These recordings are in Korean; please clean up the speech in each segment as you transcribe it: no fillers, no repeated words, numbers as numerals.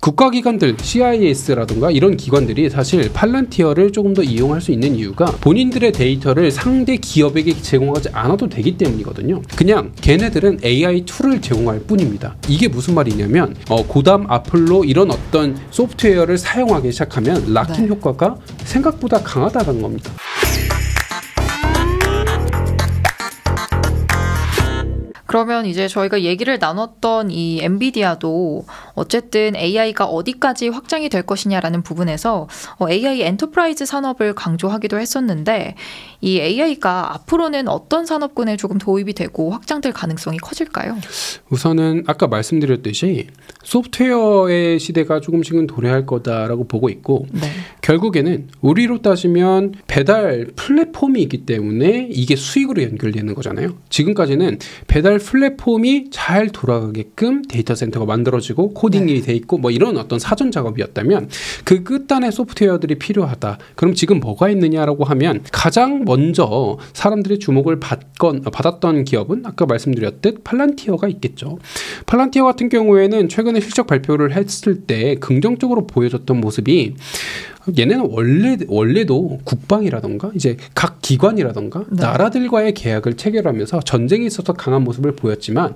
국가기관들 CIS라든가 이런 기관들이 사실 팔란티어를 조금 더 이용할 수 있는 이유가 본인들의 데이터를 상대 기업에게 제공하지 않아도 되기 때문이거든요. 그냥 걔네들은 AI 툴을 제공할 뿐입니다. 이게 무슨 말이냐면 고담, 아플로 이런 어떤 소프트웨어를 사용하기 시작하면 락인 효과가 생각보다 강하다는 겁니다. 그러면 이제 저희가 얘기를 나눴던 이 엔비디아도 어쨌든 AI가 어디까지 확장이 될 것이냐라는 부분에서 AI 엔터프라이즈 산업을 강조하기도 했었는데 이 AI가 앞으로는 어떤 산업군에 조금 도입이 되고 확장될 가능성이 커질까요? 우선은 아까 말씀드렸듯이 소프트웨어의 시대가 조금씩은 도래할 거다라고 보고 있고 결국에는 우리로 따지면 배달 플랫폼이 있기 때문에 이게 수익으로 연결되는 거잖아요. 지금까지는 배달 플랫폼이 잘 돌아가게끔 데이터 센터가 만들어지고 코딩이 돼 있고 뭐 이런 어떤 사전 작업이었다면 그 끝단의 소프트웨어들이 필요하다. 그럼 지금 뭐가 있느냐라고 하면 가장 먼저 사람들이 주목을 받았던 기업은 아까 말씀드렸듯 팔란티어가 있겠죠. 팔란티어 같은 경우에는 최근에 실적 발표를 했을 때 긍정적으로 보여줬던 모습이 얘네는 원래도 국방이라던가 이제 각 기관이라던가 나라들과의 계약을 체결하면서 전쟁에 있어서 강한 모습을 보였지만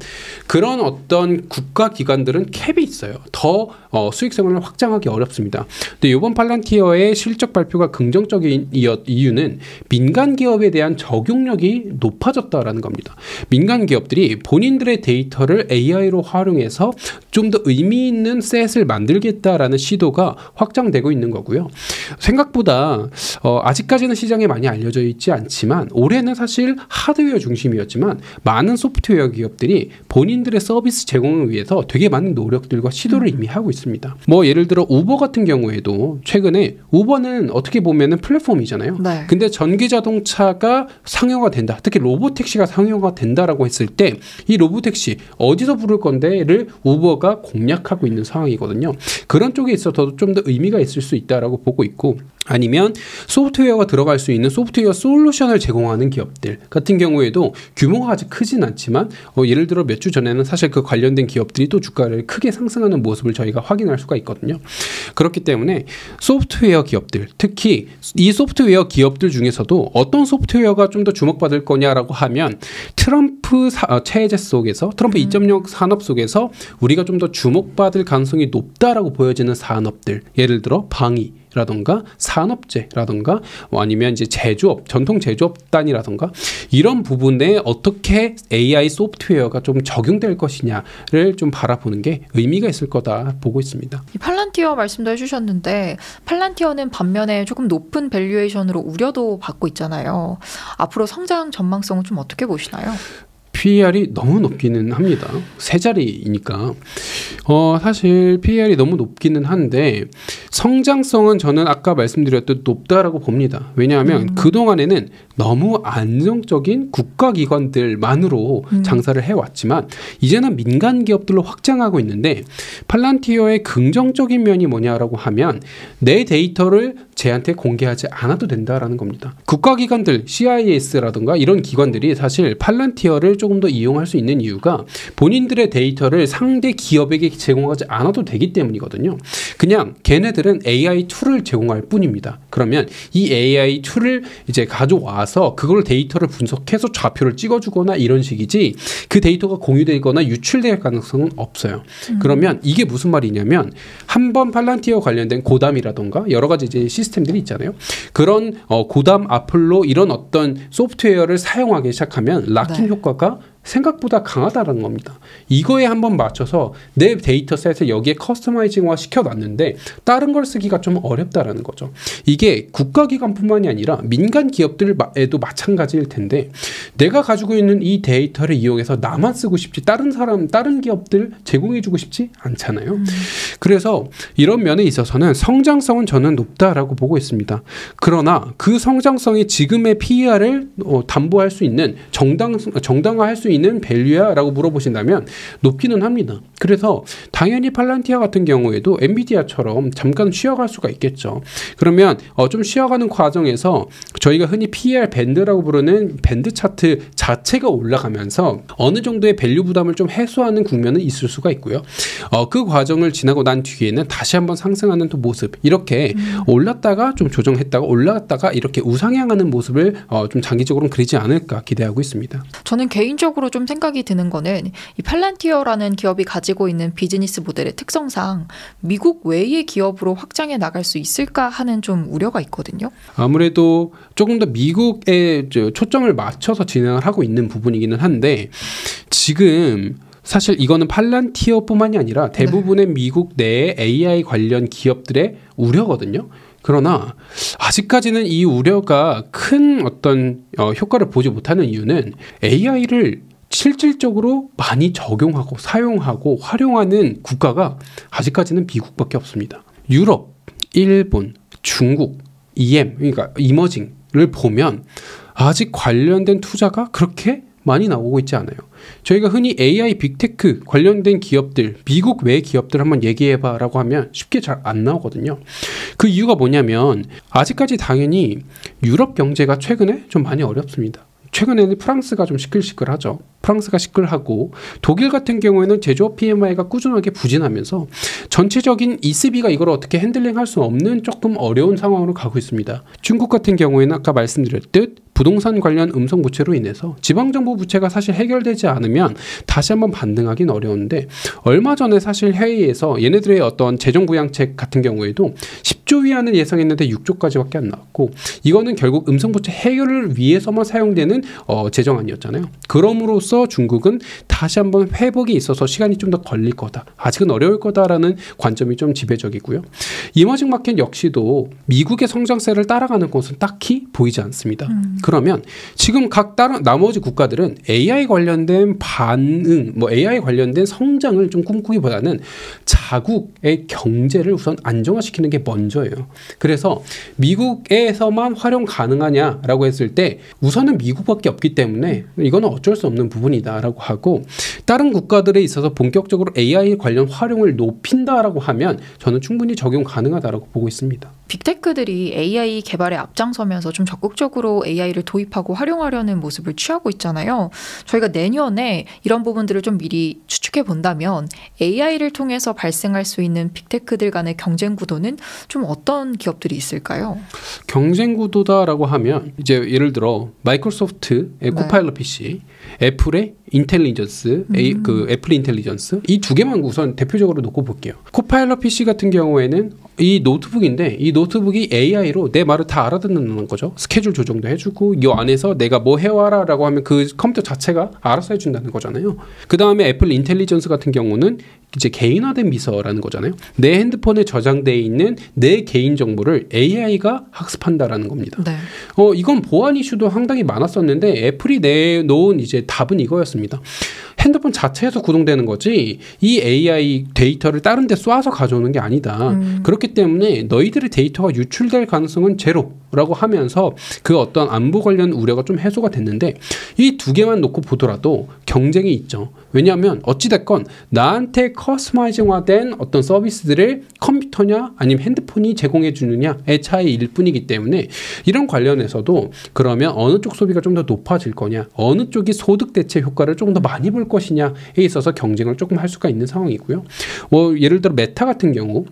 그런 어떤 국가 기관들은 캡이 있어요. 더 수익성을 확장하기 어렵습니다. 근데 이번 팔란티어의 실적 발표가 긍정적인 이유는 민간 기업에 대한 적용력이 높아졌다라는 겁니다. 민간 기업들이 본인들의 데이터를 AI로 활용해서 좀 더 의미 있는 셋을 만들겠다라는 시도가 확장되고 있는 거고요. 생각보다 아직까지는 시장에 많이 알려져 있지 않지만 올해는 사실 하드웨어 중심이었지만 많은 소프트웨어 기업들이 본인들의 서비스 제공을 위해서 되게 많은 노력들과 시도를 이미 하고 있습니다. 뭐 예를 들어 우버 같은 경우에도 최근에 우버는 어떻게 보면은 플랫폼이잖아요. 근데 전기 자동차가 상용화 된다. 특히 로보택시가 상용화 된다라고 했을 때 이 로보택시 어디서 부를 건데를 우버가 공략하고 있는 상황이거든요. 그런 쪽에 있어서 좀 더 의미가 있을 수 있다라고 보고 있고 아니면 소프트웨어가 들어갈 수 있는 소프트웨어 솔루션을 제공하는 기업들 같은 경우에도 규모가 아직 크진 않지만 예를 들어 몇 주 전에는 사실 그 관련된 기업들이 또 주가를 크게 상승하는 모습을 저희가 확인할 수가 있거든요. 그렇기 때문에 소프트웨어 기업들 특히 이 소프트웨어 기업들 중에서도 어떤 소프트웨어가 좀 더 주목받을 거냐라고 하면 트럼프 체제 속에서 트럼프 2.0 산업 속에서 우리가 좀 더 주목받을 가능성이 높다라고 보여지는 산업들 예를 들어 방위라던가 산업재라던가 아니면 이제 제조업, 전통 제조업단이라던가 이런 부분에 어떻게 AI 소프트웨어가 좀 적용될 것이냐를 좀 바라보는 게 의미가 있을 거다 보고 있습니다. 팔란티어 말씀도 해주셨는데 팔란티어는 반면에 조금 높은 밸류에이션으로 우려도 받고 있잖아요. 앞으로 성장 전망성은 좀 어떻게 보시나요? PER이 너무 높기는 합니다. 세 자리이니까. 사실 PER이 너무 높기는 한데 성장성은 저는 아까 말씀드렸듯 높다라고 봅니다. 왜냐하면 그동안에는 너무 안정적인 국가기관들만으로 장사를 해왔지만 이제는 민간 기업들로 확장하고 있는데 팔란티어의 긍정적인 면이 뭐냐라고 하면 내 데이터를 쟤한테 공개하지 않아도 된다라는 겁니다. 국가기관들 CIS라든가 이런 기관들이 사실 팔란티어를 조금 더 이용할 수 있는 이유가 본인들의 데이터를 상대 기업에게 제공하지 않아도 되기 때문이거든요. 그냥 걔네들은 AI 툴을 제공할 뿐입니다. 그러면 이 AI 툴을 이제 가져와서 그걸 데이터를 분석해서 좌표를 찍어주거나 이런 식이지 그 데이터가 공유되거나 유출될 가능성은 없어요. 그러면 이게 무슨 말이냐면 한번 팔란티어 관련된 고담이라던가 여러 가지 이제 시스템들이 있잖아요. 그런 고담, 아플로 이런 어떤 소프트웨어를 사용하기 시작하면 락인 효과가 생각보다 강하다는 겁니다. 이거에 한번 맞춰서 내 데이터셋을 여기에 커스터마이징화 시켜놨는데 다른 걸 쓰기가 좀 어렵다라는 거죠. 이게 국가기관뿐만이 아니라 민간 기업들에도 마찬가지일 텐데 내가 가지고 있는 이 데이터를 이용해서 나만 쓰고 싶지 다른 기업들 제공해주고 싶지 않잖아요. 그래서 이런 면에 있어서는 성장성은 저는 높다라고 보고 있습니다. 그러나 그 성장성이 지금의 PER을 담보할 수 있는 정당화할 수 있는 있는 밸류야? 라고 물어보신다면 높기는 합니다. 그래서 당연히 팔란티어 같은 경우에도 엔비디아처럼 잠깐 쉬어갈 수가 있겠죠. 그러면 좀 쉬어가는 과정에서 저희가 흔히 PER 밴드라고 부르는 밴드 차트 자체가 올라가면서 어느 정도의 밸류 부담을 좀 해소하는 국면은 있을 수가 있고요. 그 과정을 지나고 난 뒤에는 다시 한번 상승하는 또 모습, 이렇게 올랐다가 좀 조정했다가 올라갔다가 이렇게 우상향하는 모습을 좀 장기적으로는 그리지 않을까 기대하고 있습니다. 저는 개인적으로 좀 생각이 드는 거는 이 팔란티어라는 기업이 가지고 있는 비즈니스 모델의 특성상 미국 외의 기업으로 확장해 나갈 수 있을까 하는 좀 우려가 있거든요. 아무래도 조금 더 미국에 초점을 맞춰서 진행을 하고 있는 부분이기는 한데, 지금 사실 이거는 팔란티어뿐만이 아니라 대부분의 미국 내 AI 관련 기업들의 우려거든요. 그러나 아직까지는 이 우려가 큰 어떤 효과를 보지 못하는 이유는 AI를 실질적으로 많이 적용하고 사용하고 활용하는 국가가 아직까지는 미국밖에 없습니다. 유럽, 일본, 중국, 그러니까 이머징을 보면 아직 관련된 투자가 그렇게 많이 나오고 있지 않아요. 저희가 흔히 AI 빅테크 관련된 기업들, 미국 외 기업들 한번 얘기해봐 라고 하면 쉽게 잘 안 나오거든요. 그 이유가 뭐냐면 아직까지 당연히 유럽 경제가 최근에 좀 많이 어렵습니다. 최근에는 프랑스가 좀 시끌시끌하죠. 프랑스가 시끌하고 독일 같은 경우에는 제조업 PMI가 꾸준하게 부진하면서 전체적인 ECB가 이걸 어떻게 핸들링할 수 없는 조금 어려운 상황으로 가고 있습니다. 중국 같은 경우에는 아까 말씀드렸듯 부동산 관련 음성 부채로 인해서 지방정부 부채가 사실 해결되지 않으면 다시 한번 반등하기는 어려운데, 얼마 전에 사실 회의에서 얘네들의 어떤 재정부양책 같은 경우에도 10조 위안을 예상했는데 6조까지밖에 안 나왔고, 이거는 결국 음성 부채 해결을 위해서만 사용되는 재정안이었잖아요. 그럼으로써 중국은 다시 한번 회복이 있어서 시간이 좀 더 걸릴 거다, 아직은 어려울 거다라는 관점이 좀 지배적이고요. 이머징 마켓 역시도 미국의 성장세를 따라가는 것은 딱히 보이지 않습니다. 그러면 지금 각 나머지 국가들은 AI 관련된 반응, AI 관련된 성장을 좀 꿈꾸기보다는 자국의 경제를 우선 안정화시키는 게 먼저예요. 그래서 미국에서만 활용 가능하냐라고 했을 때 우선은 미국밖에 없기 때문에 이거는 어쩔 수 없는 부분이다라고 하고, 다른 국가들에 있어서 본격적으로 AI 관련 활용을 높인다라고 하면 저는 충분히 적용 가능하다라고 보고 있습니다. 빅테크들이 AI 개발에 앞장서면서 좀 적극적으로 AI를 도입하고 활용하려는 모습을 취하고 있잖아요. 저희가 내년에 이런 부분들을 좀 미리 추측해 본다면 AI를 통해서 발생할 수 있는 빅테크들 간의 경쟁 구도는 좀 어떤 기업들이 있을까요? 경쟁 구도다라고 하면 이제 예를 들어 마이크로소프트의 코파일럿 PC, 애플의 인텔리전스, 애플 인텔리전스, 이 두 개만 우선 대표적으로 놓고 볼게요. 코파일럿 PC 같은 경우에는 이 노트북인데, 이 노트북이 AI로 내 말을 다 알아듣는 거죠. 스케줄 조정도 해주고, 이 안에서 내가 뭐 해와라 라고 하면 그 컴퓨터 자체가 알아서 해준다는 거잖아요. 그 다음에 애플 인텔리전스 같은 경우는 이제 개인화된 비서라는 거잖아요. 내 핸드폰에 저장되어 있는 내 개인 정보를 AI가 학습한다라는 겁니다. 네. 이건 보안 이슈도 상당히 많았었는데 애플이 내놓은 이제 답은 이거였습니다. 핸드폰 자체에서 구동되는 거지 이 AI 데이터를 다른 데 쏴서 가져오는 게 아니다. 그렇기 때문에 너희들의 데이터가 유출될 가능성은 제로라고 하면서 그 어떤 안보 관련 우려가 좀 해소가 됐는데, 이 두 개만 놓고 보더라도 경쟁이 있죠. 왜냐하면 어찌됐건 나한테 커스터마이징화된 어떤 서비스들을 컴퓨터냐 아니면 핸드폰이 제공해 주느냐의 차이일 뿐이기 때문에, 이런 관련해서도 그러면 어느 쪽 소비가 좀 더 높아질 거냐, 어느 쪽이 소득 대체 효과를 조금 더 많이 볼 것이냐에 있어서 경쟁을 조금 할 수가 있는 상황이고요. 예를 들어 메타 같은 경우,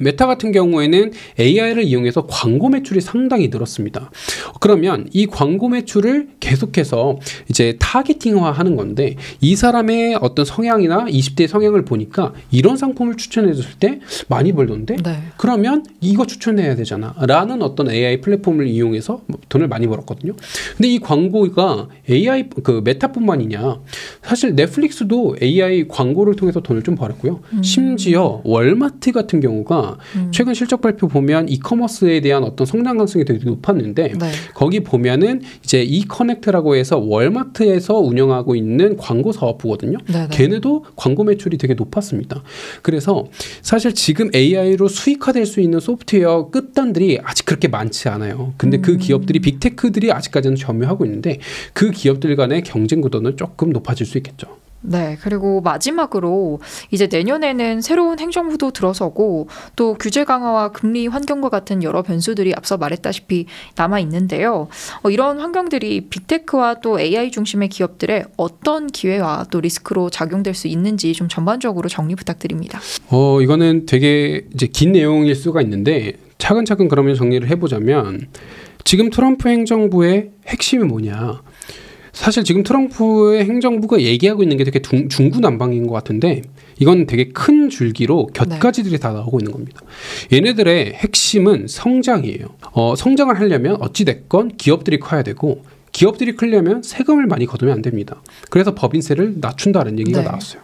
메타 같은 경우에는 AI를 이용해서 광고 매출이 상당히 늘었습니다. 그러면 이 광고 매출을 계속해서 이제 타겟팅화하는 건데, 이 사람의 어떤 성향이나 20대의 성향을 보니까 이런 상품을 추천해 줬을 때 많이 벌던데, 그러면 이거 추천해야 되잖아 라는 어떤 AI 플랫폼을 이용해서 돈을 많이 벌었거든요. 근데 이 광고가 AI 메타뿐만이냐, 사실 넷플릭스도 AI 광고를 통해서 돈을 좀 벌었고요. 심지어 월마트 같은 경우가 보니까 최근 실적 발표 보면 이커머스에 대한 어떤 성장 가능성이 되게 높았는데 네. 거기 보면은 이제 이커넥트라고 해서 월마트에서 운영하고 있는 광고 사업부거든요. 네네. 걔네도 광고 매출이 되게 높았습니다. 그래서 사실 지금 AI로 수익화될 수 있는 소프트웨어 끝단들이 아직 그렇게 많지 않아요. 근데 그 기업들이 빅테크들이 아직까지는 점유하고 있는데 그 기업들 간의 경쟁 구도는 조금 높아질 수 있겠죠. 네, 그리고 마지막으로 이제 내년에는 새로운 행정부도 들어서고 또 규제 강화와 금리 환경과 같은 여러 변수들이 앞서 말했다시피 남아 있는데요. 이런 환경들이 빅테크와 또 AI 중심의 기업들의 어떤 기회와 또 리스크로 작용될 수 있는지 좀 전반적으로 정리 부탁드립니다. 이거는 되게 이제 긴 내용일 수가 있는데 차근차근 그러면 정리를 해보자면 지금 트럼프 행정부의 핵심이 뭐냐? 사실 지금 트럼프의 행정부가 얘기하고 있는 게 되게 중구난방인 것 같은데 이건 되게 큰 줄기로 곁가지들이 네. 다 나오고 있는 겁니다. 얘네들의 핵심은 성장이에요. 성장을 하려면 어찌됐건 기업들이 커야 되고 기업들이 크려면 세금을 많이 거두면 안 됩니다. 그래서 법인세를 낮춘다는 얘기가 네. 나왔어요.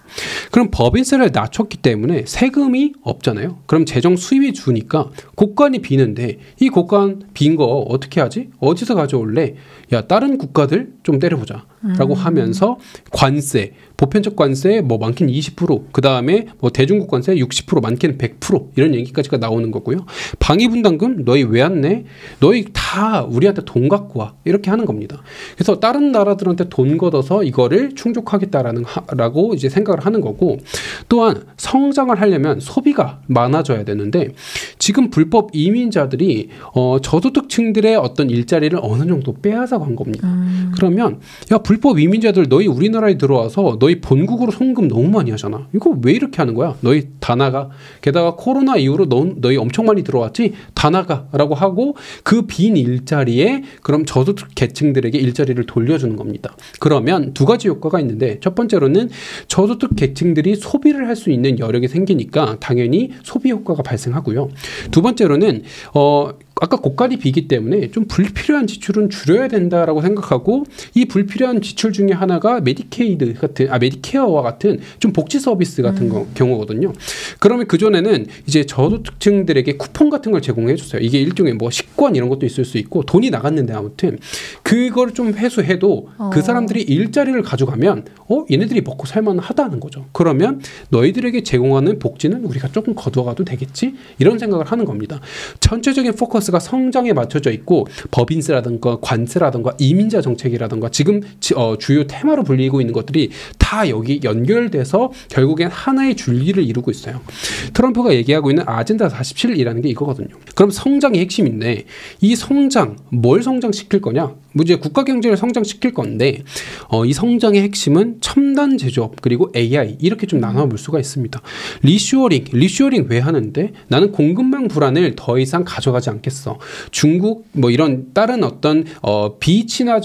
그럼 법인세를 낮췄기 때문에 세금이 없잖아요. 그럼 재정 수입이 주니까 국간이 비는데 이 국간 빈 거 어떻게 하지? 어디서 가져올래? 야, 다른 국가들 좀 때려보자 라고 하면서 관세, 보편적 관세 뭐 많게는 20%, 그 다음에 뭐 대중국 관세 60%, 많게는 100% 이런 얘기까지가 나오는 거고요. 방위분담금 너희 왜 안 내? 너희 다 우리한테 돈 갖고 와 이렇게 하는 겁니다. 그래서 다른 나라들한테 돈 걷어서 이거를 충족하겠다라고 이제 생각을 하는 거고, 또한 성장을 하려면 소비가 많아져야 되는데 지금 불법 이민자들이 저소득층들의 어떤 일자리를 어느 정도 빼앗아 간 겁니다. 그러면 야, 불법 이민자들 너희 우리나라에 들어와서 너희 본국으로 송금 너무 많이 하잖아. 이거 왜 이렇게 하는 거야? 너희 다 나가. 게다가 코로나 이후로 너희 엄청 많이 들어왔지? 다 나가라고 하고 그 빈 일자리에 그럼 저소득 계층들에게 일자리를 돌려주는 겁니다. 그러면 두 가지 효과가 있는데 첫 번째로는 저소득 계층들이 소비를 할 수 있는 여력이 생기니까 당연히 소비 효과가 발생하고요. 두 번째로는 아까 고갈이 비기 때문에 좀 불필요한 지출은 줄여야 된다라고 생각하고 이 불필요한 지출 중에 하나가 메디케어와 같은 좀 복지 서비스 같은 경우거든요. 그러면 그전에는 이제 저소득층들에게 쿠폰 같은 걸 제공해 줬어요. 이게 일종의 뭐 식권 이런 것도 있을 수 있고 돈이 나갔는데 아무튼 그걸 좀 회수해도 그 사람들이 일자리를 가져가면 얘네들이 먹고 살만하다는 거죠. 그러면 너희들에게 제공하는 복지는 우리가 조금 거둬가도 되겠지? 이런 생각을 하는 겁니다. 전체적인 포커스가 성장에 맞춰져 있고 법인세라든가 관세라든가 이민자 정책이라든가 지금 주요 테마로 불리고 있는 것들이 다 여기 연결돼서 결국엔 하나의 줄기를 이루고 있어요. 트럼프가 얘기하고 있는 아젠다 47이라는 게 이거거든요. 그럼 성장이 핵심인데 이 성장, 뭘 성장시킬 거냐? 이제 국가 경제를 성장시킬 건데 이 성장의 핵심은 첨단 제조업 그리고 AI 이렇게 좀 나눠볼 수가 있습니다. 리쇼어링 왜 하는데? 나는 공급망 불안을 더 이상 가져가지 않겠어. 중국 뭐 이런 다른 어떤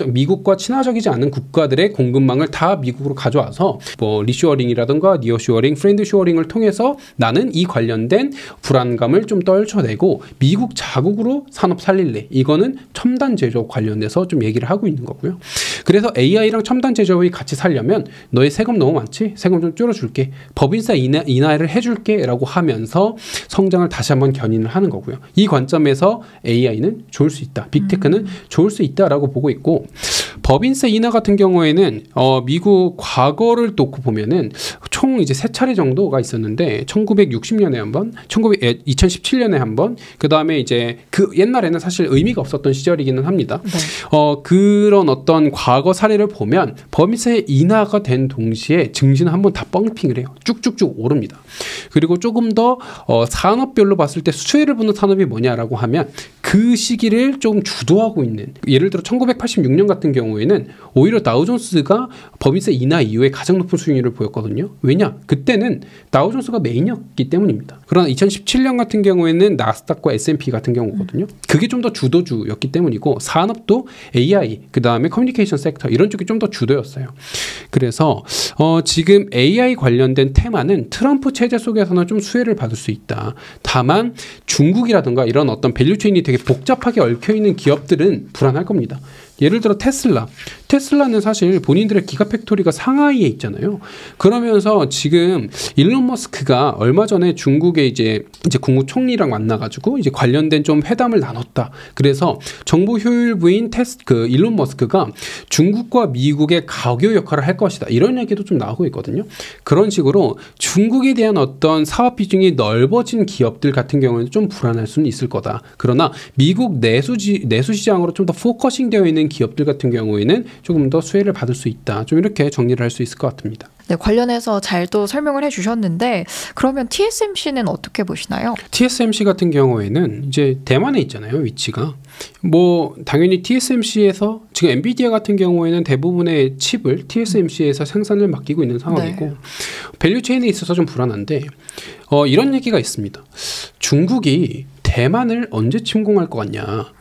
미국과 친화적이지 않은 국가들의 공급망을 다 미국으로 가져와서 뭐 리쇼어링이라든가 니어쇼어링, 프렌드쇼어링을 통해서 나는 이 관련된 불안감을 좀 떨쳐내고 미국 자국으로 산업 살릴래. 이거는 첨단 제조업 관련돼서 좀 얘기를 하고 있는 거고요. 그래서 AI랑 첨단 제조업이 같이 살려면 너의 세금 너무 많지? 세금 좀 줄여줄게. 법인세 인하를 해줄게 라고 하면서 성장을 다시 한번 견인을 하는 거고요. 이 관점에서 AI는 좋을 수 있다. 빅테크는 좋을 수 있다라고 보고 있고, 법인세 인하 같은 경우에는 미국 과거를 놓고 보면은 총 이제 3차례 정도가 있었는데 1960년에 한 번, 2017년에 한 번, 그 다음에 이제 그 옛날에는 사실 의미가 없었던 시절이기는 합니다. 네. 그런 어떤 과거 사례를 보면 법인세 인하가 된 동시에 증시는 한번 다 펌핑을 해요. 쭉쭉쭉 오릅니다. 그리고 조금 더 산업별로 봤을 때 수혜를 보는 산업이 뭐냐라고 하면 그 시기를 좀 주도하고 있는, 예를 들어 1986년 같은 경우에는 오히려 다우존스가 법인세 인하 이후에 가장 높은 수익률을 보였거든요. 왜냐? 그때는 다우존스가 메인이었기 때문입니다. 그러나 2017년 같은 경우에는 나스닥과 S&P 같은 경우거든요. 그게 좀 더 주도주였기 때문이고, 산업도 AI, 그 다음에 커뮤니케이션 섹터 이런 쪽이 좀 더 주도였어요. 그래서 지금 AI 관련된 테마는 트럼프 체제 속에서는 좀 수혜를 받을 수 있다. 다만 중국이라든가 이런 어떤 밸류체인이 되게 복잡하게 얽혀있는 기업들은 불안할 겁니다. 예를 들어 테슬라는 사실 본인들의 기가팩토리가 상하이에 있잖아요. 그러면서 지금 일론 머스크가 얼마 전에 중국의 이제 국무총리랑 만나가지고 이제 관련된 좀 회담을 나눴다. 그래서 정보 효율부인 일론 머스크가 중국과 미국의 가교 역할을 할 것이다. 이런 얘기도 좀 나오고 있거든요. 그런 식으로 중국에 대한 어떤 사업 비중이 넓어진 기업들 같은 경우에는 좀 불안할 수는 있을 거다. 그러나 미국 내수 시장으로 좀 더 포커싱 되어 있는 기업들 같은 경우에는 조금 더 수혜를 받을 수 있다. 좀 이렇게 정리를 할 수 있을 것 같습니다. 네, 관련해서 잘 또 설명을 해주셨는데 그러면 TSMC는 어떻게 보시나요? TSMC 같은 경우에는 이제 대만에 있잖아요, 위치가. 뭐 당연히 TSMC에서 지금 엔비디아 같은 경우에는 대부분의 칩을 TSMC에서 생산을 맡기고 있는 상황이고 네. 밸류 체인에 있어서 좀 불안한데 이런 얘기가 있습니다. 중국이 대만을 언제 침공할 것 같냐?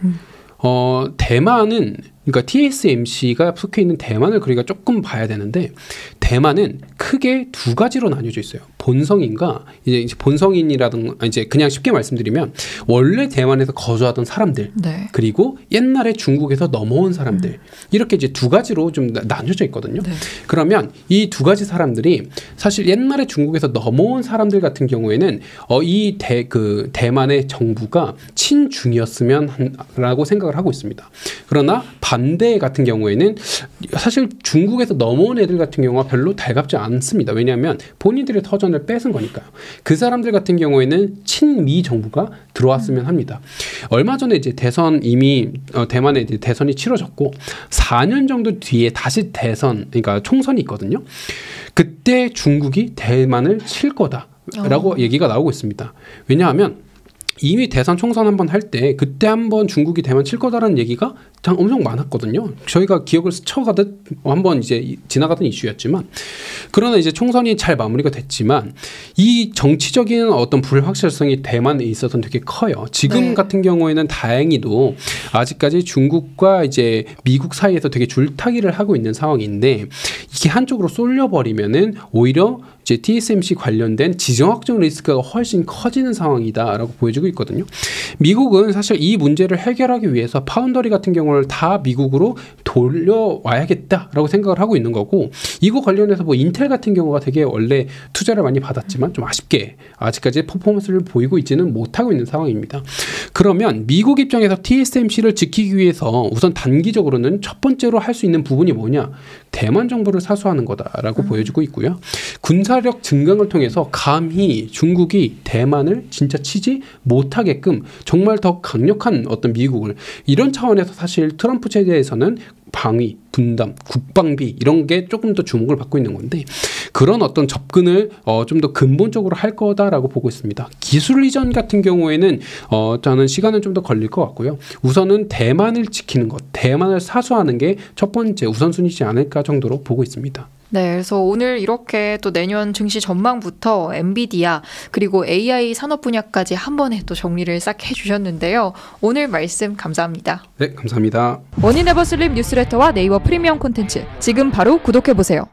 대만은 그러니까 TSMC가 속해 있는 대만을 우리가 조금 봐야 되는데 대만은 크게 두 가지로 나뉘어져 있어요. 본성인과 이제 본성인이라든가 이제 그냥 쉽게 말씀드리면 원래 대만에서 거주하던 사람들 네. 그리고 옛날에 중국에서 넘어온 사람들 이렇게 이제 두 가지로 좀 나뉘어져 있거든요. 네. 그러면 이 두 가지 사람들이 사실 옛날에 중국에서 넘어온 사람들 같은 경우에는 대만의 정부가 친중이었으면라고 생각을 하고 있습니다. 그러나 반대 같은 경우에는 사실 중국에서 넘어온 애들 같은 경우가 별로 달갑지 않습니다. 왜냐하면 본인들의 터전을 뺏은 거니까요. 그 사람들 같은 경우에는 친미 정부가 들어왔으면 합니다. 얼마 전에 이제 대선 이미 대만에 이제 대선이 치러졌고 4년 정도 뒤에 다시 그러니까 총선이 있거든요. 그때 중국이 대만을 칠 거다라고 얘기가 나오고 있습니다. 왜냐하면 이미 대선 총선 한번 할 때 그때 한번 중국이 대만 칠 거다라는 얘기가 엄청 많았거든요. 저희가 기억을 스쳐가듯 한번 이제 지나가던 이슈였지만 그러나 이제 총선이 잘 마무리가 됐지만 이 정치적인 어떤 불확실성이 대만에 있어서는 되게 커요. 지금 네. 같은 경우에는 다행히도 아직까지 중국과 이제 미국 사이에서 되게 줄타기를 하고 있는 상황인데 이게 한쪽으로 쏠려버리면은 오히려 이제 TSMC 관련된 지정학적 리스크가 훨씬 커지는 상황이다라고 보여지고 있거든요. 미국은 사실 이 문제를 해결하기 위해서 파운더리 같은 경우를 다 미국으로 돌려와야겠다라고 생각을 하고 있는 거고 이거 관련해서 뭐 인텔 같은 경우가 되게 원래 투자를 많이 받았지만 좀 아쉽게 아직까지 퍼포먼스를 보이고 있지는 못하고 있는 상황입니다. 그러면 미국 입장에서 TSMC를 지키기 위해서 우선 단기적으로는 첫 번째로 할 수 있는 부분이 뭐냐? 대만 정부를 사수하는 거다라고 보여지고 있고요. 군사력 증강을 통해서 감히 중국이 대만을 진짜 치지 못하게끔 정말 더 강력한 어떤 미국을 이런 차원에서 사실 트럼프 체제에서는 방위, 분담, 국방비 이런 게 조금 더 주목을 받고 있는 건데 그런 어떤 접근을 좀 더 근본적으로 할 거다라고 보고 있습니다. 기술 이전 같은 경우에는 저는 시간은 좀 더 걸릴 것 같고요. 우선은 대만을 지키는 것, 대만을 사수하는 게 첫 번째 우선순위지 않을까 정도로 보고 있습니다. 네, 그래서 오늘 이렇게 또 내년 증시 전망부터 엔비디아 그리고 AI 산업 분야까지 한 번에 또 정리를 싹 해주셨는데요. 오늘 말씀 감사합니다. 네, 감사합니다. 원인에버슬립 뉴스레터와 네이버 프리미엄 콘텐츠 지금 바로 구독해보세요.